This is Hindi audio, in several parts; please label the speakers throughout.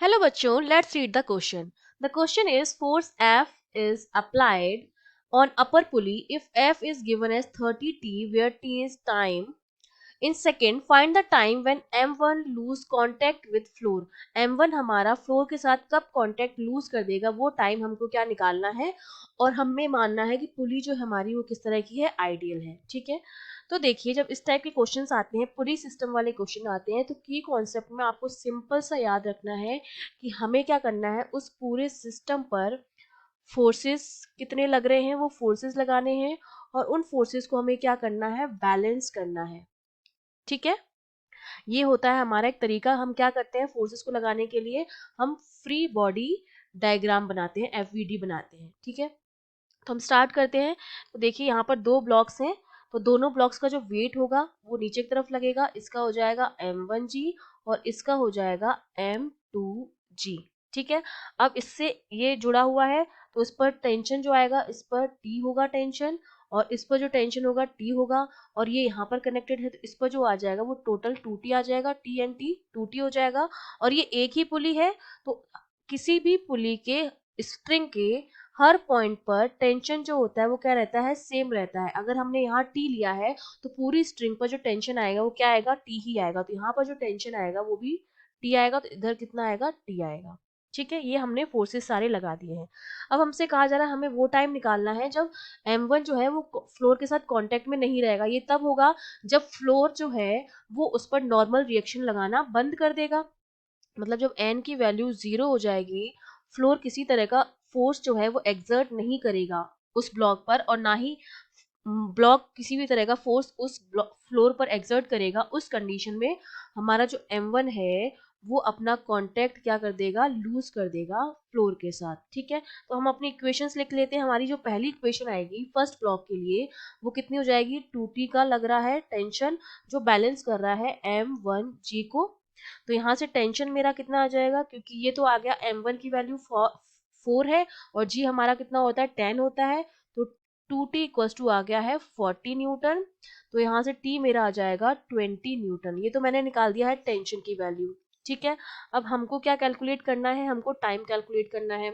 Speaker 1: Hello bachcho, let's read the question. The question is force F is applied on upper pulley if F is given as 30t where t is time. In second, find the time when M1 lose contact with floor. M1 हमारा फ्लोर के साथ कब कांटेक्ट लूज कर देगा वो टाइम हमको क्या निकालना है और हमें मानना है कि पुली जो हमारी वो किस तरह की है, आइडियल है। ठीक है, तो देखिए जब इस टाइप के क्वेश्चंस आते हैं, पुली सिस्टम वाले क्वेश्चन आते हैं, तो की कॉन्सेप्ट में आपको सिंपल सा याद रखना है कि हमें क्या करना है, उस पूरे सिस्टम पर फोर्सेस कितने लग रहे हैं वो फोर्सेस लगाने हैं और उन फोर्सेस को हमें क्या करना है, बैलेंस करना है। ठीक है, ये होता है हमारा एक तरीका। हम क्या करते हैं, फोर्सेस को लगाने के लिए हम फ्री बॉडी डायग्राम बनाते हैं, एफवीडी बनाते हैं। ठीक है, तो हम स्टार्ट करते हैं। तो देखिए यहाँ पर दो ब्लॉक्स हैं, तो दोनों ब्लॉक्स का जो वेट होगा वो नीचे की तरफ लगेगा। इसका हो जाएगा m1g और इसका हो जाएगा m2g। ठीक है, अब इससे ये जुड़ा हुआ है तो इस पर टेंशन जो आएगा इस पर t होगा टेंशन, और इस पर जो टेंशन होगा t होगा, और ये यहाँ पर कनेक्टेड है तो इस पर जो आ जाएगा वो टोटल 2t आ जाएगा, t एंड t 2t हो जाएगा। और ये एक ही पुली है तो किसी भी पुली के स्ट्रिंग के हर पॉइंट पर टेंशन जो होता है वो क्या रहता है, सेम रहता है। अगर हमने यहाँ टी लिया है तो पूरी स्ट्रिंग पर जो टेंशन आएगा वो क्या आएगा, टी ही आएगा। तो यहाँ पर जो टेंशन आएगा वो भी टी आएगा, तो इधर कितना आएगा, टी आएगा। ठीक है, ये हमने फोर्सेस सारे लगा दिए हैं। अब हमसे कहा जा रहा है हमें वो टाइम निकालना है जब m1 जो है वो फ्लोर के साथ कांटेक्ट में नहीं रहेगा। ये तब होगा जब फ्लोर जो है वो उस पर नॉर्मल रिएक्शन लगाना बंद कर देगा। मतलब जब n की वैल्यू 0 हो जाएगी, फ्लोर किसी तरह का फोर्स जो है वो एक्सर्ट नहीं करेगा उस ब्लॉक पर, और ना ही ब्लॉक किसी भी तरह का फोर्स उस फ्लोर पर एक्सर्ट करेगा। उस कंडीशन में हमारा जो m1 है वो अपना कांटेक्ट क्या कर देगा, लूज कर देगा फ्लोर के साथ। ठीक है, तो हम अपनी इक्वेशंस लिख लेते हैं। हमारी जो पहली इक्वेशन आएगी फर्स्ट ब्लॉक के लिए वो कितनी हो जाएगी, 2t का लग रहा है टेंशन जो बैलेंस कर रहा है m1g को। तो यहाँ से टेंशन मेरा कितना आ जाएगा, क्योंकि ये तो आ गया m1 की वैल्यू 4 है और g हमारा कितना होता है, 10 होता है। तो 2t इक्वल्स टू आ गया है 40 न्यूटन। तो यहाँ से t मेरा आ जाएगा 20 न्यूटन। ये तो मैंने निकाल दिया है टेंशन की वैल्यू। ठीक है, अब हमको क्या कैलकुलेट करना है, हमको टाइम कैलकुलेट करना है।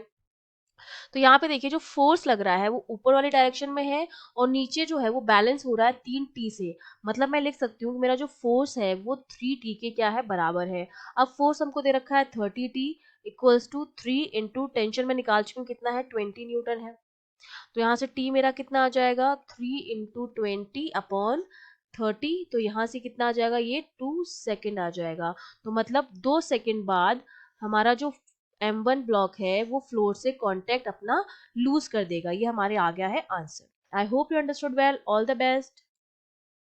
Speaker 1: तो यहाँ पे देखिए जो फोर्स लग रहा है वो ऊपर वाली डायरेक्शन में है और नीचे जो है वो बैलेंस हो रहा है 3t से। मतलब मैं लिख सकती हूँ कि मेरा जो फोर्स है वो 3t के क्या है, बराबर है। अब फोर्स हमको दे रखा है 30t equals to 3 into tension में निकाल चुकी हूँ कितना है, 20 न्यूटन है। तो यहाँ से t मेरा कितना आ जाएगा, 3 इंटू 20 अपॉन 30। तो यहाँ से कितना आ जाएगा, ये 2 सेकेंड आ जाएगा। तो मतलब 2 सेकेंड बाद हमारा जो m1 ब्लॉक है वो फ्लोर से कांटेक्ट अपना लूज कर देगा। ये हमारे आ गया है answer. I hope you understood well. All the best.